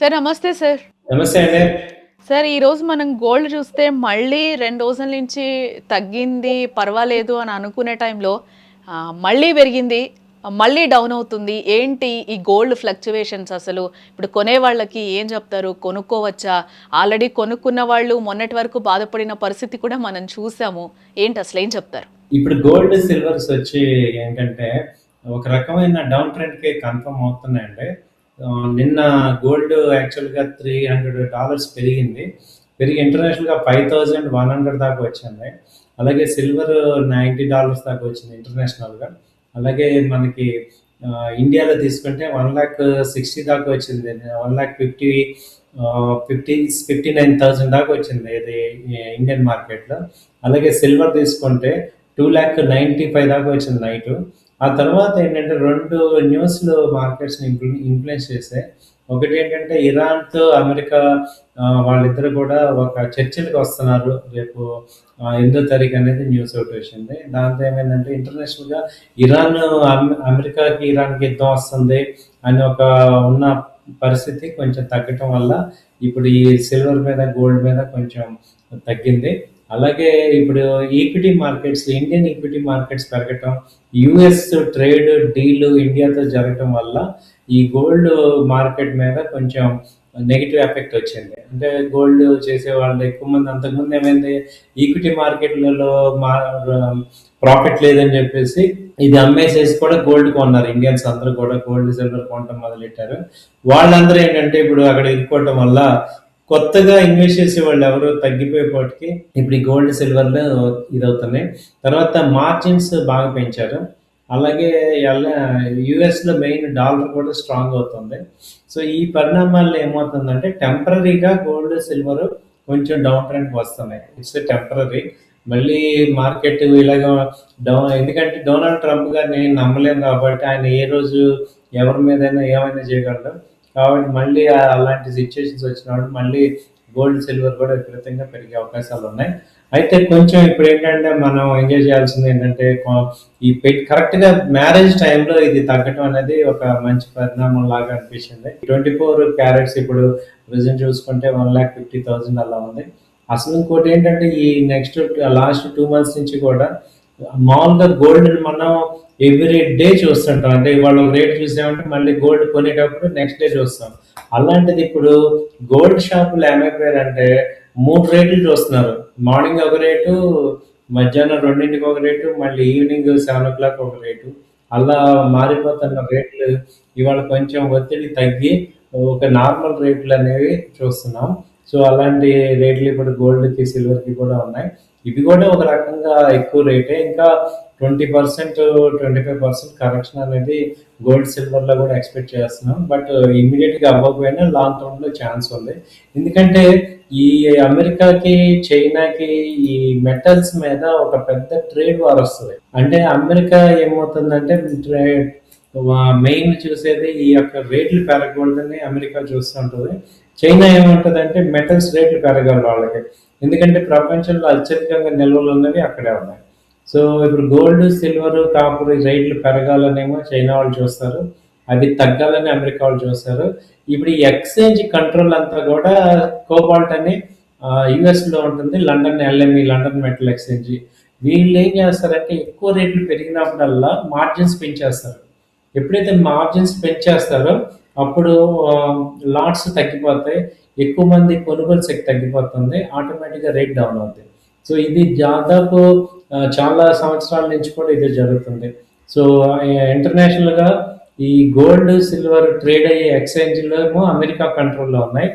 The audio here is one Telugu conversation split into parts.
సార్ నమస్తే సార్. నమస్తే అండి. సార్ ఈరోజు మనం గోల్డ్ చూస్తే మళ్ళీ 2 రోజుల నుంచి తగ్గింది, పర్వాలేదు అని అనుకునే టైంలో మళ్ళీ పెరిగింది, మళ్ళీ డౌన్ అవుతుంది. ఏంటి ఈ గోల్డ్ ఫ్లక్చుయేషన్స్ అసలు? ఇప్పుడు కొనేవాళ్ళకి ఏం చెప్తారు? కొనుక్కోవచ్చా? ఆల్రెడీ కొనుక్కున్న వాళ్ళు మొన్నటి వరకు బాధపడిన పరిస్థితి కూడా మనం చూసాము. ఏంటి అసలేం చెప్తారు? ఇప్పుడు గోల్డ్, సిల్వర్స్ వచ్చి ఏంటంటే ఒక రకమైన డౌన్ ట్రెండ్‌కి కన్ఫర్మ్ అవుతున్నాయండి. నిన్న గోల్డ్ యాక్చువల్‌గా $300 పెరిగింది. పెరిగి ఇంటర్నేషనల్‌గా 5100 దాకా వచ్చింది. అలాగే సిల్వర్ $90 దాకా వచ్చింది ఇంటర్నేషనల్‌గా. అలాగే మనకి ఇండియాలో తీసుకుంటే 1,60,000 దాకా వచ్చింది. 1,50,000 59,000 దాకా వచ్చింది ఇది ఇండియన్ మార్కెట్‌లో. అలాగే సిల్వర్ తీసుకుంటే 2,95,000 దాకా వచ్చింది నైటు. ఆ తర్వాత ఏంటంటే 2 న్యూస్‌లు మార్కెట్స్‌ని ఇన్‌ఫ్లుయెన్స్ చేశాయి. ఒకటేంటంటే ఇరాన్‌తో అమెరికా వాళ్ళిద్దరూ కూడా ఒక చర్చలకి వస్తున్నారు. రేపు 8దో తారీఖు అనేది న్యూస్ ఒకటి వచ్చింది. దాంతో ఏమైందంటే ఇంటర్నేషనల్‌గా ఇరాన్ అమెరికాకి, ఇరాన్‌కి యుద్ధం వస్తుంది అని ఒక ఉన్న పరిస్థితి కొంచెం తగ్గటం వల్ల ఇప్పుడు ఈ సిల్వర్ మీద, గోల్డ్ మీద కొంచెం తగ్గింది. అలాగే ఇప్పుడు equity markets, Indian equity markets పెరగటం, యూఎస్ ట్రేడ్ డీల్ ఇండియాతో జరగటం వల్ల ఈ గోల్డ్ మార్కెట్ మీద కొంచెం నెగిటివ్ ఎఫెక్ట్ వచ్చింది. అంటే గోల్డ్ చేసేవాళ్ళు ఎక్కువ మంది అంతకుముందు ఏమైంది ఈక్విటీ మార్కెట్లలో ప్రాఫిట్ లేదని చెప్పేసి ఇది అమ్మేసేసి కూడా గోల్డ్ కొన్నారు. ఇండియన్స్ అందరూ కూడా గోల్డ్, సిల్వర్ కొనటం మొదలెట్టారు. వాళ్ళందరూ ఏంటంటే ఇప్పుడు అక్కడ ఇరుక్కోవటం వల్ల కొత్తగా ఇన్వెస్ట్ చేసే వాళ్ళు ఎవరు తగ్గిపోయేపాటికి ఇప్పుడు ఈ గోల్డ్, సిల్వర్లు ఇదవుతున్నాయి. తర్వాత మార్జిన్స్ బాగా పెంచారు. అలాగే యూఎస్లో మెయిన్ డాలర్ కూడా స్ట్రాంగ్ అవుతుంది. సో ఈ పరిణామాల్లో ఏమవుతుందంటే టెంపరరీగా గోల్డ్, సిల్వర్ కొంచెం డౌన్ ట్రెండ్కి వస్తున్నాయి. It's temporary. మళ్ళీ మార్కెట్ ఇలాగ డౌన్, ఎందుకంటే డొనాల్డ్ ట్రంప్ గారిని నమ్మలేము కాబట్టి ఆయన ఏ రోజు ఎవరి మీదైనా ఏమైనా చేయగలడు. కాబట్టి మళ్ళీ అలాంటి సిచ్యుయేషన్స్ వచ్చినప్పుడు మళ్ళీ గోల్డ్, సిల్వర్ కూడా విపరీతంగా పెరిగే అవకాశాలు ఉన్నాయి. అయితే కొంచెం ఇప్పుడు ఏంటంటే మనం ఎంజాయ్ చేయాల్సింది ఏంటంటే ఈ కరెక్ట్గా మ్యారేజ్ టైంలో ఇది తగ్గటం అనేది ఒక మంచి పరిణామం లాగా అనిపించింది. 24 క్యారెట్స్ ఇప్పుడు ప్రజెంట్ చూసుకుంటే 1,50,000 అలా ఉంది. అసలు ఇంకోటి ఏంటంటే ఈ నెక్స్ట్ లాస్ట్ 2 months నుంచి కూడా మామూలుగా గోల్డ్ మనం ఎవ్రీ డే చూస్తుంటాం. అంటే ఇవాళ ఒక రేట్ చూసామంటే మళ్ళీ గోల్డ్ కొనేటప్పుడు నెక్స్ట్ డే చూస్తాం. అలాంటిది ఇప్పుడు గోల్డ్ షాపులు ఏమైపోయారంటే 3 రేట్లు చూస్తున్నారు. మార్నింగ్ ఒక రేటు, మధ్యాహ్నం 2కి ఒక రేటు, మళ్ళీ ఈవినింగ్ 7 ఒక రేటు. అలా మారిపోతున్న రేట్లు ఇవాళ కొంచెం ఒత్తిడి తగ్గి ఒక నార్మల్ రేట్లు అనేవి చూస్తున్నాం. సో అలాంటి రేట్లు ఇప్పుడు గోల్డ్కి, సిల్వర్కి కూడా ఉన్నాయి. ఇవి కూడా ఒక రకంగా ఎక్కువ రేటే. ఇంకా 20%, 25% కరెక్షన్ అనేది గోల్డ్, సిల్వర్లో కూడా ఎక్స్పెక్ట్ చేస్తున్నాం. బట్ ఇమ్మీడియట్గా అవ్వకపోయినా లాంగ్ టర్మ్లో ఛాన్స్ ఉంది. ఎందుకంటే ఈ అమెరికాకి, చైనాకి ఈ మెటల్స్ మీద ఒక పెద్ద ట్రేడ్ వార్ వస్తుంది. అంటే అమెరికా ఏమవుతుందంటే మెయిన్ చూసేది ఈ యొక్క రేట్లు పెరగకూడదని అమెరికా చూస్తుంటుంది. చైనా ఏమంటుందంటే మెటల్స్ రేట్లు పెరగాలి వాళ్ళకి. ఎందుకంటే ప్రపంచంలో అత్యధికంగా నిల్వలు ఉన్నవి అక్కడే ఉన్నాయి. సో ఇప్పుడు గోల్డ్, సిల్వర్, కాపర్ రేట్లు పెరగాలనేమో చైనా వాళ్ళు చూస్తారు. అవి తగ్గాలని అమెరికా వాళ్ళు చూస్తారు. ఇప్పుడు ఈ ఎక్స్చేంజ్ కంట్రోల్ అంతా కూడా కోబాల్ట్ అని యుఎస్లో ఉంటుంది. London LME, London metal exchange. వీళ్ళు ఏం చేస్తారంటే ఎక్కువ రేట్లు పెరిగినప్పుడల్లా మార్జిన్స్ పెంచేస్తారు. ఎప్పుడైతే మార్జిన్స్ పెంచేస్తారో అప్పుడు లాట్స్ తగ్గిపోతాయి. ఎక్కువ మంది కొనుగోలు శక్తి తగ్గిపోతుంది. ఆటోమేటిక్గా రేట్ డౌన్ అవుతుంది. సో ఇది దాదాపు చాలా సంవత్సరాల నుంచి కూడా ఇదే జరుగుతుంది. సో ఇంటర్నేషనల్గా ఈ గోల్డ్, సిల్వర్ ట్రేడ్ అయ్యే ఎక్స్చేంజ్లు ఏమో అమెరికా కంట్రోల్లో ఉన్నాయి.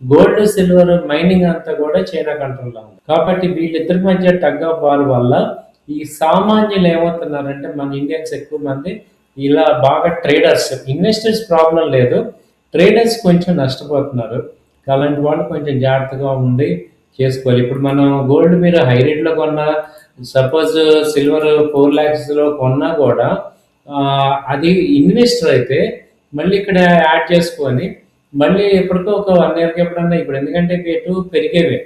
గోల్డ్, సిల్వర్ మైనింగ్ అంతా కూడా చైనా కంట్రోల్లో ఉంది. కాబట్టి వీళ్ళిద్దరి మధ్య టగ్ ఆఫ్ వార్ వల్ల ఈ సామాన్యులు ఏమవుతున్నారంటే మన ఇండియన్స్ ఎక్కువ మంది ఇలా బాగా ట్రేడర్స్, ఇన్వెస్టర్స్ ప్రాబ్లం లేదు, ట్రేడర్స్ కొంచెం నష్టపోతున్నారు. అలాంటి వాళ్ళు కొంచెం జాగ్రత్తగా ఉండి చేసుకోవాలి. ఇప్పుడు మనం గోల్డ్ మీరు హై రేట్లో కొన్నా, సపోజ్ సిల్వర్ 4 lakhsలో కొన్నా కూడా అది ఇన్వెస్టర్ అయితే మళ్ళీ ఇక్కడ యాడ్ చేసుకొని మళ్ళీ ఎప్పటికో ఒక 1 yearకి ఎప్పుడన్నా ఇప్పుడు ఎందుకంటే రేటు పెరిగేవే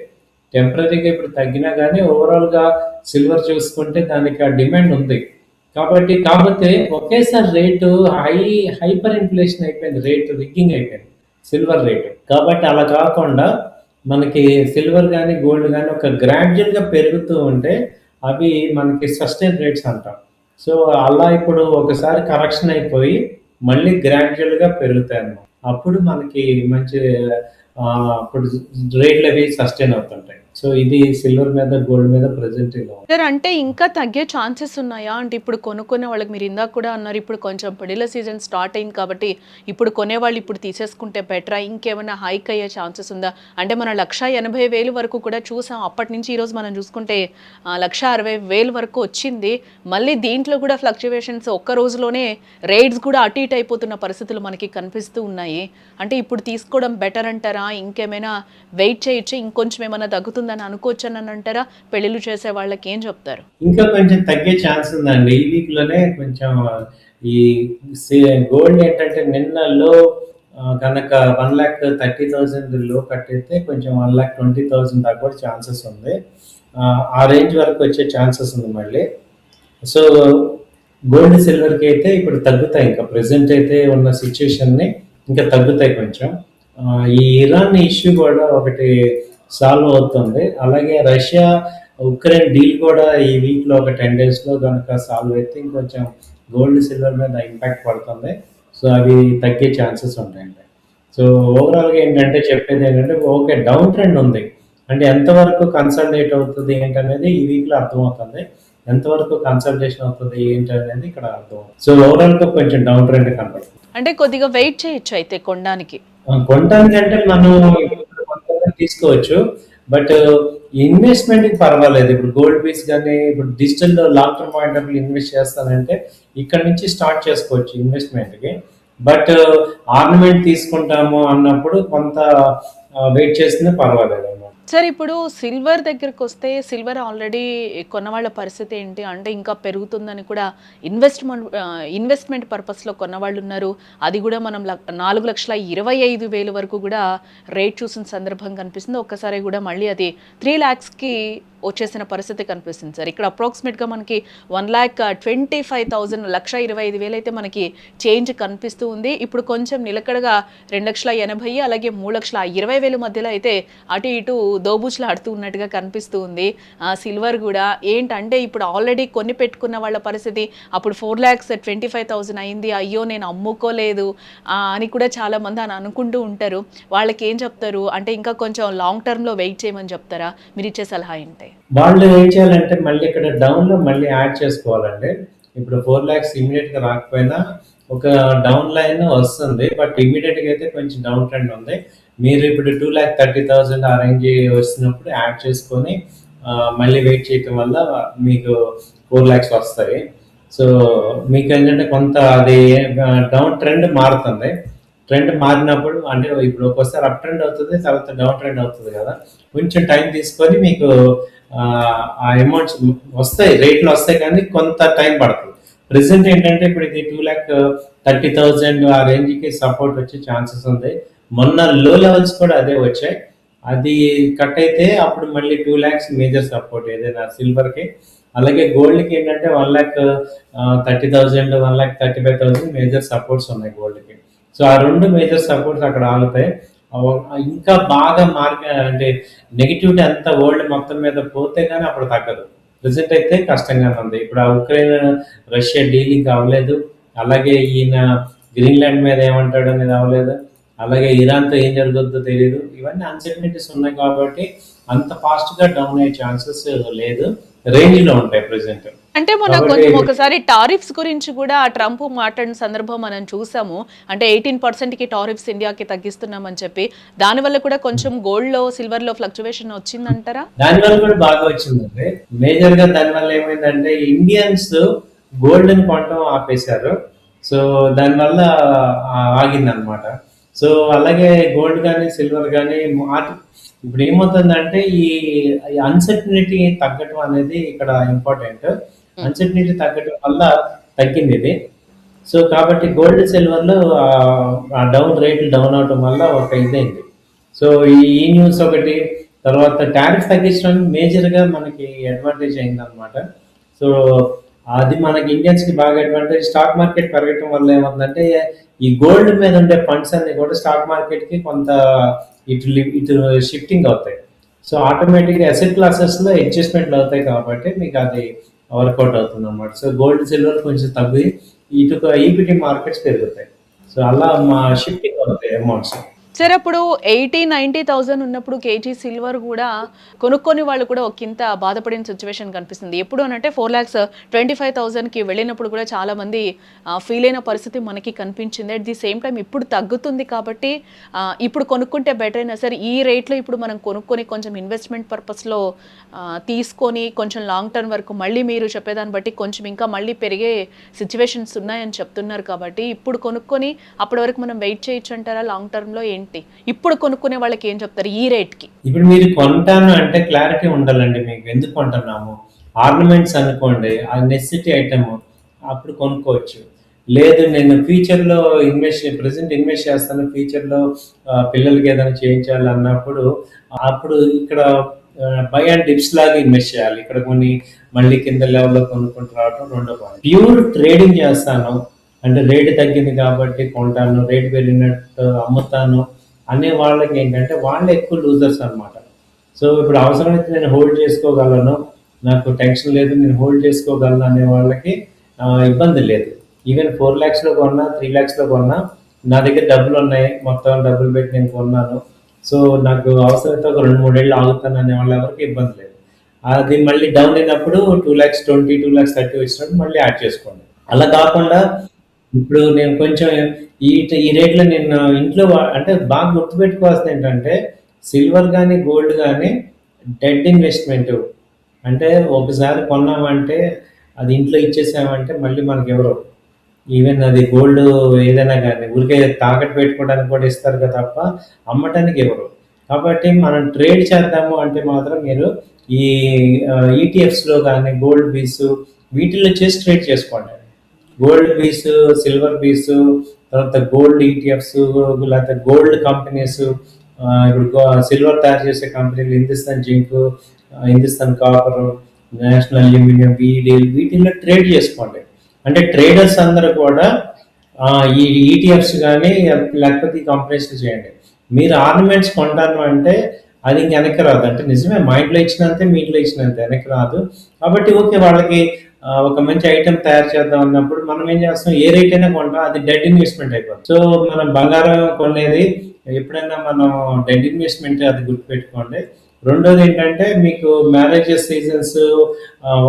టెంపరీగా ఇప్పుడు తగ్గినా కానీ ఓవరాల్గా సిల్వర్ చూసుకుంటే దానికి ఆ డిమాండ్ ఉంది. కాబట్టి కాకపోతే ఒకేసారి రేటు హైపర్ ఇన్ఫ్లేషన్ అయిపోయింది, రేటు రిగ్గింగ్ అయిపోయింది. Silver rate. కాబట్టి అలా కాకుండా మనకి సిల్వర్ గానీ, గోల్డ్ గానీ ఒక గ్రాడ్యుయల్‌గా పెరుగుతూ ఉంటే అవి మనకి సస్టైన్ రేట్స్ అంటాం. సో, అలా ఇప్పుడు ఒకసారి కరెక్షన్ అయిపోయి మళ్ళీ గ్రాడ్యుయల్‌గా పెరుగుతాయన్నమాట. అప్పుడు మనకి మంచి అప్పుడు రేట్లవి సస్టైన్ అవుతుంటాయి. సో, ఇది సిల్వర్ మీద, గోల్డ్ మీద ప్రెజెంట్ ఇలా ఉంది. సార్ అంటే ఇంకా తగ్గే ఛాన్సెస్ ఉన్నాయా? అంటే ఇప్పుడు కొనుక్కునే వాళ్ళకి మీరు ఇందాక కూడా అన్నారు ఇప్పుడు కొంచెం పెళ్ళిళ్ళ సీజన్ స్టార్ట్ అయింది కాబట్టి ఇప్పుడు కొనేవాళ్ళు ఇప్పుడు తీసేసుకుంటే బెటరా? ఇంకేమైనా హైక్ అయ్యే ఛాన్సెస్ ఉందా? అంటే మనం 1,80,000 వరకు కూడా చూసాం. అప్పటి నుంచి ఈరోజు మనం చూసుకుంటే 1,60,000 వరకు వచ్చింది. మళ్ళీ దీంట్లో కూడా ఫ్లక్చువేషన్స్ ఒక్క రోజులోనే రేట్స్ కూడా అటు ఇటు అయిపోతున్న పరిస్థితులు మనకి కనిపిస్తూ ఉన్నాయి. అంటే ఇప్పుడు తీసుకోవడం బెటర్ అంటారా? ఇంకేమైనా వెయిట్ చేయొచ్చు ఇంకొంచెం ఏమైనా తగ్గుతుందని అనుకోవచ్చని అంటారా? పెళ్ళిళ్ళు చేసే వాళ్ళకి ఏం చెప్తారు? ఇంకా కొంచెం తగ్గే ఛాన్స్ ఉందండి. ఈ వీక్‌లోనే కొంచెం ఈ సి గోల్డ్ ఏంటంటే నిన్న లో గనక 1,30,30,000 లో కట్టయితే కొంచెం 1,20,000 దాకా కూడా ఛాన్సెస్ ఉంది. ఆ రేంజ్ వరకు వచ్చే ఛాన్సెస్ ఉంది మళ్ళీ. సో, గోల్డ్, సిల్వర్‌కి అయితే ఇప్పుడు తగ్గుతాయి. ఇంకా ప్రెజెంట్ అయితే ఉన్న సిట్యుయేషన్‌ని ఇంకా తగ్గుతాయి కొంచెం. ఈ ఇరాన్ ఇష్యూ కూడా ఒకటి సాల్వ్ అవుతుంది. అలాగే రష్యా, ఉక్రెయిన్ డీల్ కూడా ఈ వీక్‌లో ఒక 10 డేస్‌లో గనక సాల్వ్ అయితే ఇంకొంచెం గోల్డ్, సిల్వర్ మీద ఇంపాక్ట్ పడుతుంది. సో, అవి తగ్గే ఛాన్సెస్ ఉంటాయండి. సో, ఓవరాల్‌గా ఏంటంటే చెప్పేదేంటంటే ఓకే. డౌన్ ట్రెండ్ ఉంది. అంటే ఎంతవరకు కన్సాలిడేట్ అవుతది ఏంటనేది ఈ వీక్‌లో అర్థమవుతుంది. ఎంతవరకు కన్సల్టేషన్ అవుతది ఏంటనేది ఇక్కడ అర్థమవుతుంది. సో, ఓవరాల్‌గా కొంచెం డౌన్ ట్రెండ్ కనపడుతుంది. అంటే కొద్దిగా వెయిట్ చేయొచ్చు అయితే కొనడానికి. కొనటానికంటే మనం ఇప్పుడు కొంతమంది తీసుకోవచ్చు. బట్ ఇన్వెస్ట్‌మెంట్‌కి పర్వాలేదు. ఇప్పుడు గోల్డ్ పీస్ గాని, ఇప్పుడు డిజిటల్‌లో long term point of view invest చేస్తానంటే ఇక్కడ నుంచి స్టార్ట్ చేసుకోవచ్చు ఇన్వెస్ట్‌మెంట్‌కి. బట్ ఆర్నమెంట్ తీసుకుంటాము అన్నప్పుడు కొంత వెయిట్ చేసినా పర్వాలేదన్నమాట. సార్ ఇప్పుడు సిల్వర్ దగ్గరకొస్తే సిల్వర్ ఆల్రెడీ కొన్నవాళ్ళ పరిస్థితి ఏంటి? అంటే ఇంకా పెరుగుతుందని కూడా ఇన్వెస్ట్‌మెంట్ పర్పస్‌లో కొన్నవాళ్ళున్నారు. అది కూడా మనం 4,25,000 వరకు కూడా రేట్ చూసిన సందర్భం కనిపిస్తుంది. ఒక్కసారి కూడా మళ్ళీ అది 3,00,000కి వచ్చేసిన పరిస్థితి కనిపిస్తుంది సార్. ఇక్కడ అప్రాక్సిమేట్‌గా మనకి 1,25,000 1,25,000 అయితే మనకి చేంజ్ కనిపిస్తూ ఉంది. ఇప్పుడు కొంచెం నిలకడగా 2,80,000 అలాగే 3,20,000 మధ్యలో అయితే అటు ఇటు దోబూచులాడుతూ ఉన్నట్టుగా కనిపిస్తూ ఉంది. సిల్వర్ కూడా ఏంటంటే ఇప్పుడు ఆల్రెడీ కొని పెట్టుకున్న వాళ్ళ పరిస్థితి అప్పుడు 4,25,000 అయింది. అయ్యో! నేను అమ్ముకోలేదు అని కూడా చాలామంది అనుకుంటూ ఉంటారు. వాళ్ళకి ఏం చెప్తారు? అంటే ఇంకా కొంచెం లాంగ్ టర్మ్‌లో వెయిట్ చేయమని చెప్తారా? మీరిచ్చే సలహా ఏంటి? వాళ్ళు ఏం చేయాలంటే మళ్ళీ ఇక్కడ డౌన్‌లో మళ్ళీ యాడ్ చేసుకోవాలండి. ఇప్పుడు 4,00,000 ఇమ్మీడియేట్‌గా రాకపోయినా ఒక డౌన్ లైన్ వస్తుంది. బట్ ఇమ్మీడియేట్‌గా అయితే కొంచెం డౌన్ ట్రెండ్ ఉంది. మీరు ఇప్పుడు 2,30,000 ఆ రేంజ్ వస్తున్నప్పుడు యాడ్ చేసుకొని మళ్ళీ వెయిట్ చేయటం వల్ల మీకు 4,00,000 వస్తాయి. సో, మీకేంటంటే కొంత అది డౌన్ ట్రెండ్ మారుతుంది. ట్రెండ్ మారినప్పుడు అంటే ఇప్పుడు ఒక్కోసారి అప్ ట్రెండ్ అవుతుంది. తర్వాత డౌన్ ట్రెండ్ అవుతుంది కదా! కొంచెం టైం తీసుకొని మీకు ఆ అమౌంట్స్ వస్తాయి. రేట్లు వస్తాయి కానీ కొంత టైం పడుతుంది. ప్రెజెంట్ ఏంటంటే ఇప్పుడు ఇది 2,30,000 ఆ రేంజ్‌కి సపోర్ట్ వచ్చే ఛాన్సెస్ ఉంది. మొన్న లో లెవెల్స్ కూడా అదే వచ్చాయి. అది కట్ అయితే అప్పుడు మళ్ళీ 2,00,000 మేజర్ సపోర్ట్ ఏదైనా సిల్వర్‌కి. అలాగే గోల్డ్‌కి ఏంటంటే 1,30,000 1,35,000 మేజర్ సపోర్ట్స్ ఉన్నాయి గోల్డ్‌కి. సో, ఆ 2 మేజర్ సపోర్ట్స్ అక్కడ ఆగుతాయి. ఇంకా బాగా అంటే నెగటివిటీ అంతా వరల్డ్ మొత్తం మీద పోతే గానీ అప్పుడు తగ్గదు. ప్రెజెంట్ అయితే కష్టంగానే ఉంది. ఇప్పుడు ఆ ఉక్రెయిన్, రష్యా డీల్ ఇంకా అవ్వలేదు. అలాగే ఈయన గ్రీన్‌లాండ్ మీద ఏమంటాడు అనేది అవ్వలేదు. అలాగే ఇరాన్‌తో ఏం జరుగుద్దో తెలీదు. ఇవన్నీ అన్‌సర్టెనిటీస్ ఉన్నాయి కాబట్టి అంత ఫాస్ట్‌గా డౌన్ అయ్యే ఛాన్సెస్ లేదు. రేంజ్‌లో ఉంటాయి ప్రెజెంట్. అంటే మొన్న కాబట్టి కొంచెం ఒకసారి టారిఫ్స్ గురించి కూడా ట్రంప్ మాట్లాడిన సందర్భం మనం చూసాము. అంటే 18%కి టారిఫ్స్ ఇండియాకి తగ్గిస్తున్నామని చెప్పి. దానివల్ల కూడా కొంచెం గోల్డ్‌లో, సిల్వర్‌లో ఫ్లక్చువేషన్ వచ్చిందంటారా? దానివల్ల కూడా బాగా వచ్చిందండి. మేజర్‌గా దానివల్ల ఏమైందంటే ఇండియన్స్ గోల్డ్‌ని కొనటం ఆపేశారు. సో, దానివల్ల ఆగిందనమాట. సో, అలాగే గోల్డ్ గానీ, సిల్వర్ గానీ ఇప్పుడు ఏమవుతుందంటే ఈ అన్సర్టనిటీ తగ్గటం అనేది ఇక్కడ ఇంపార్టెంట్. అన్సర్టనిటీ తగ్గటం వల్ల తగ్గిందిది. సో, కాబట్టి గోల్డ్, సిల్వర్‌లో రేట్లు డౌన్ అవ్వటం వల్ల ఒక ఇదైంది. సో, ఈ న్యూస్ ఒకటి, తర్వాత టారిఫ్ తగ్గించడం మేజర్‌గా మనకి అడ్వాంటేజ్ అయిందనమాట. సో, అది మనకి ఇండియన్స్‌కి బాగా అడ్వాంటేజ్. స్టాక్ మార్కెట్ పెరగటం వల్ల ఏమవుతుందంటే, ఈ గోల్డ్ మీద ఉండే ఫండ్స్ అన్నీ కూడా స్టాక్ మార్కెట్‌కి కొంత ఇటు షిఫ్టింగ్ అవుతాయి. సో, ఆటోమేటిక్‌గా అసెట్ క్లాసెస్‌లో అడ్జస్ట్‌మెంట్‌లు అవుతాయి కాబట్టి మీకు అది వర్కౌట్ అవుతుందన్నమాట. సో, గోల్డ్, సిల్వర్ కొంచెం తగ్గి ఇటు ఈక్విటీ మార్కెట్స్ పెరుగుతాయి. సో, అలా షిఫ్టింగ్ అవుతాయి అమౌంట్స్. సరే అప్పుడు 80,000-90,000 ఉన్నప్పుడు కేజీ సిల్వర్ కూడా కొనుక్కొని వాళ్ళు కూడా ఒకంత బాధపడిన సిచ్యువేషన్ కనిపిస్తుంది. ఎప్పుడు అనంటే 4,25,000కి వెళ్ళినప్పుడు కూడా చాలామంది ఫీల్ అయిన పరిస్థితి మనకి కనిపించింది. అట్ ది సేమ్ టైం ఇప్పుడు తగ్గుతుంది కాబట్టి ఇప్పుడు కొనుక్కుంటే బెటర్ అయినా సరే ఈ రేట్లో ఇప్పుడు మనం కొనుక్కొని కొంచెం ఇన్వెస్ట్మెంట్ పర్పస్లో తీసుకొని కొంచెం లాంగ్ టర్మ్ వరకు మళ్ళీ మీరు చెప్పేదాన్ని బట్టి కొంచెం ఇంకా మళ్ళీ పెరిగే సిచ్యువేషన్స్ ఉన్నాయని చెప్తున్నారు కాబట్టి ఇప్పుడు కొనుక్కొని అప్పటి వరకు మనం వెయిట్ చేయొచ్చు అంటారా లాంగ్ టర్మ్లో ఏంటి? ఇప్పుడు కొనుక్కునే వాళ్ళకి ఏం చెప్తారు ఈ రేట్‌కి? ఇప్పుడు మీరు కొంటాను అంటే క్లారిటీ ఉండాలండి మీకు. ఎందుకు కొంటున్నాము? ఆర్నమెంట్స్ అనుకోండి, అది నెసెసిటీ ఐటెమ్ అప్పుడు కొనుక్కోవచ్చు. లేదు నేను ఫ్యూచర్‌లో ప్రెజెంట్ ఇన్వెస్ట్ చేస్తాను. ఫ్యూచర్‌లో పిల్లలకి ఏదైనా చేయించాలి అన్నప్పుడు, అప్పుడు ఇక్కడ బై అండ్ డిప్స్ లాగా ఇన్వెస్ట్ చేయాలి. ఇక్కడ కొన్ని మళ్ళీ కింద లెవెల్‌లో కొనుక్కుంటూ రావడం రెండో పాయింట్. ప్యూర్ ట్రేడింగ్ చేస్తాను అంటే రేటు తగ్గింది కాబట్టి కొంటాను, రేటు పెరిగినట్టు అమ్ముతాను అనే వాళ్ళకి ఏంటంటే వాళ్ళే ఎక్కువ లూజర్స్ అనమాట. సో ఇప్పుడు అవసరమైతే నేను హోల్డ్ చేసుకోగలను, నాకు టెన్షన్ లేదు, నేను హోల్డ్ చేసుకోగలను అనే వాళ్ళకి ఇబ్బంది లేదు. ఈవెన్ 4,00,000లో కొన్నా, 3,00,000లో కొన్నా నా దగ్గర డబ్బులు ఉన్నాయి, మొత్తం డబ్బులు పెట్టి నేను కొన్నాను. సో నాకు అవసరమైతే ఒక 2-3 ఏళ్ళు ఆగుతాను అనే వాళ్ళు ఎవరికి ఇబ్బంది లేదు. అది మళ్ళీ డౌన్ అయినప్పుడు 2,20,000, 2,30,000 వచ్చినప్పుడు మళ్ళీ యాడ్ చేసుకోండి. అలా కాకుండా ఇప్పుడు నేను కొంచెం ఈ రేట్లో నేను ఇంట్లో అంటే బాగా గుర్తుపెట్టుకోవాల్సింది ఏంటంటే సిల్వర్ కానీ గోల్డ్ కానీ డెడ్ ఇన్వెస్ట్మెంట్. అంటే ఒకసారి కొన్నామంటే అది ఇంట్లో ఇచ్చేసామంటే మళ్ళీ మనకి ఎవరు, ఈవెన్ అది గోల్డ్ ఏదైనా కానీ ఊరికే తాకట్టు పెట్టుకోవడానికి కూడా ఇస్తారు కదా తప్ప అమ్మటానికి ఎవరు. కాబట్టి మనం ట్రేడ్ చేద్దాము అంటే మాత్రం మీరు ఈ ఈటీఎఫ్స్లో కానీ గోల్డ్ బీస్ వీటిల్లో చేసి ట్రేడ్ చేసుకోండి. గోల్డ్ బీస్, సిల్వర్ బీస్, తర్వాత గోల్డ్ ఈటీఎఫ్స్, లేకపోతే గోల్డ్ కంపెనీస్, ఇప్పుడు సిల్వర్ తయారు చేసే కంపెనీలు Hindustan zinc, Hindustan copper, national aluminium, వీటిల్లో ట్రేడ్ చేసుకోండి. అంటే ట్రేడర్స్ అందరూ కూడా ఈ ఈటీఎఫ్స్ కానీ లేకపోతే ఈ కంపెనీస్లో చేయండి. మీరు ఆర్నమెంట్స్ కొంటాను అంటే అది ఇంక వెనక్కి రాదు. అంటే నిజమే, మా ఇంట్లో ఇచ్చినంతే మీ ఇంట్లో ఇచ్చినంతే వెనక్కి రాదు. కాబట్టి ఓకే, వాళ్ళకి ఒక మంచి ఐటెం తయారు చేద్దాం అన్నప్పుడు మనం ఏం చేస్తాం, ఏ రేట్ అయినా కొంటాం, అది డెడ్ ఇన్వెస్ట్మెంట్ అయిపోతుంది. సో మనం బంగారం కొనేది ఎప్పుడైనా మనం డెడ్ ఇన్వెస్ట్మెంట్, అది గుర్తుపెట్టుకోండి. రెండోది ఏంటంటే మీకు మ్యారేజెస్ సీజన్స్,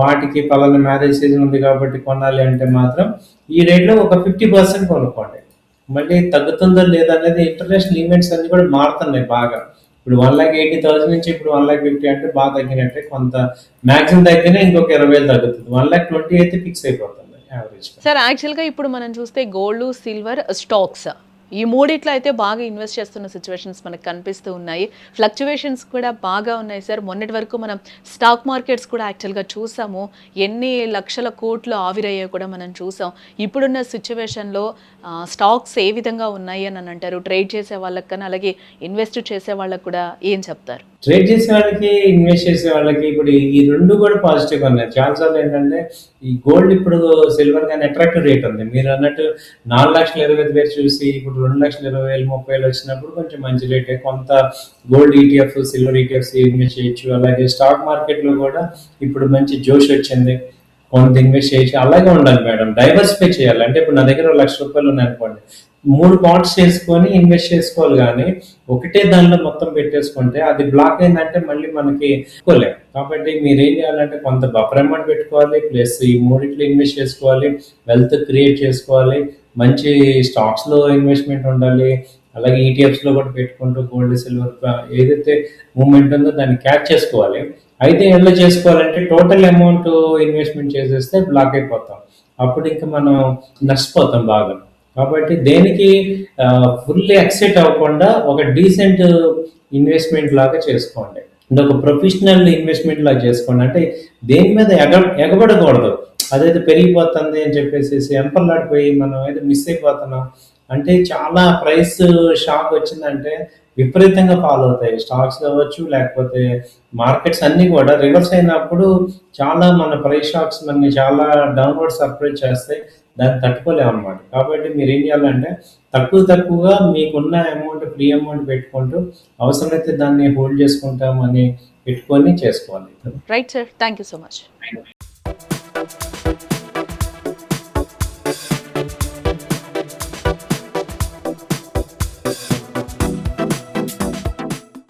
వాటికి పలానా మ్యారేజ్ సీజన్ ఉంది కాబట్టి కొనాలి అంటే మాత్రం ఈ రేట్లో ఒక 50% కొనుక్కోండి. మళ్ళీ తగ్గుతుందో లేదా అనేది ఇంటర్నేషనల్ ఈవెంట్స్ అన్ని కూడా మారుతున్నాయి బాగా. ఇప్పుడు 1,80,000 నుంచి ఇప్పుడు 1,50,000 అంటే బాగా తగ్గినట్టే. కొంత మ్యాక్సిమం తగ్గినా ఇంకొక 20,000 తగ్గుతుంది. 1,20,000 అయితే ఫిక్స్ అయిపోతుంది యావరేజ్. సార్ యాక్చువల్గా ఇప్పుడు మనం చూస్తే గోల్డ్, సిల్వర్, స్టాక్స్ ఈ మూడిట్లో అయితే బాగా ఇన్వెస్ట్ చేస్తున్న సిచ్యువేషన్స్ మనకు కనిపిస్తూ ఉన్నాయి. ఫ్లక్చువేషన్స్ కూడా బాగా ఉన్నాయి సార్. మొన్నటి వరకు మనం స్టాక్ మార్కెట్స్ కూడా యాక్చువల్గా చూసాము, ఎన్ని లక్షల కోట్లు ఆవిరయ్యాయో కూడా మనం చూసాం. ఇప్పుడున్న సిచ్యువేషన్లో స్టాక్స్ ఏ విధంగా ఉన్నాయి అని అంటారు? ట్రేడ్ చేసే వాళ్ళకి కానీ అలాగే ఇన్వెస్ట్ చేసే వాళ్ళకి కూడా ఏం చెప్తారు? ట్రేడ్ చేసే వాళ్ళకి, ఇన్వెస్ట్ చేసే వాళ్ళకి ఇప్పుడు ఈ రెండు కూడా పాజిటివ్గా ఉన్నాయి. చాలాసార్లు ఏంటంటే ఈ గోల్డ్ ఇప్పుడు సిల్వర్ కానీ అట్రాక్టివ్ రేట్ ఉంది. మీరు అన్నట్టు 4,20,000 చూసి ఇప్పుడు 2,20,000, 30,000 వచ్చినప్పుడు కొంచెం మంచి రేటే. కొంత gold ETF, silver ETFs invest చేయొచ్చు. అలాగే స్టాక్ మార్కెట్లో కూడా ఇప్పుడు మంచి జోష్ వచ్చింది, కొంత ఇన్వెస్ట్ చేయొచ్చు. అలాగే ఉండాలి మేడం, డైవర్సిఫై చేయాలి. అంటే ఇప్పుడు నా దగ్గర ₹1,00,000 ఉన్నాయి అనుకోండి, 3 పార్ట్స్ చేసుకొని ఇన్వెస్ట్ చేసుకోవాలి. కానీ ఒకటే దానిలో మొత్తం పెట్టేసుకుంటే అది బ్లాక్ అయిందంటే మళ్ళీ మనకి ఎక్కువలేము. కాబట్టి మీరు ఏం చేయాలంటే కొంత బఫర్ అమౌంట్ పెట్టుకోవాలి, ప్లస్ ఈ మూడిట్లో ఇన్వెస్ట్ చేసుకోవాలి, వెల్త్ క్రియేట్ చేసుకోవాలి, మంచి స్టాక్స్లో ఇన్వెస్ట్మెంట్ ఉండాలి. అలాగే ఈటీఎఫ్స్లో కూడా పెట్టుకుంటూ గోల్డ్, సిల్వర్ ఏదైతే మూమెంట్ ఉందో దాన్ని క్యాచ్ చేసుకోవాలి. అయితే ఎలా చేసుకోవాలంటే టోటల్ అమౌంట్ ఇన్వెస్ట్మెంట్ చేసేస్తే బ్లాక్ అయిపోతాం, అప్పుడు ఇంకా మనం నష్టపోతాం బాగా. కాబట్టి దేనికి ఫుల్లీ ఎక్సైట్ అవ్వకుండా ఒక డీసెంట్ ఇన్వెస్ట్మెంట్ లాగా చేసుకోండి. అంటే ఒక ప్రొఫెషనల్ ఇన్వెస్ట్మెంట్ లాగా చేసుకోండి. అంటే దేని మీద ఎగబడకూడదు. అదైతే పెరిగిపోతుంది అని చెప్పేసి ఎంపర్లాడిపోయి మనం ఏదో మిస్ అయిపోతున్నాం అంటే, చాలా ప్రైస్ షాక్ వచ్చిందంటే విపరీతంగా ఫాలో అవుతాయి. స్టాక్స్ కావచ్చు, లేకపోతే మార్కెట్స్ అన్నీ కూడా రివర్స్ అయినప్పుడు చాలా మన ప్రైస్ షాక్స్ మనని చాలా డౌన్వర్డ్ సర్ప్రైజ్ చేస్తాయి. దాన్ని తట్టుకోలేమనమాట. కాబట్టి మీరేం చేయాలంటే తక్కువగా మీకున్న అమౌంట్, ఫ్రీ అమౌంట్ పెట్టుకుంటూ అవసరమైతే దాన్ని హోల్డ్ చేసుకుంటామని పెట్టుకొని చేసుకోవాలి. Right sir, thank you so much.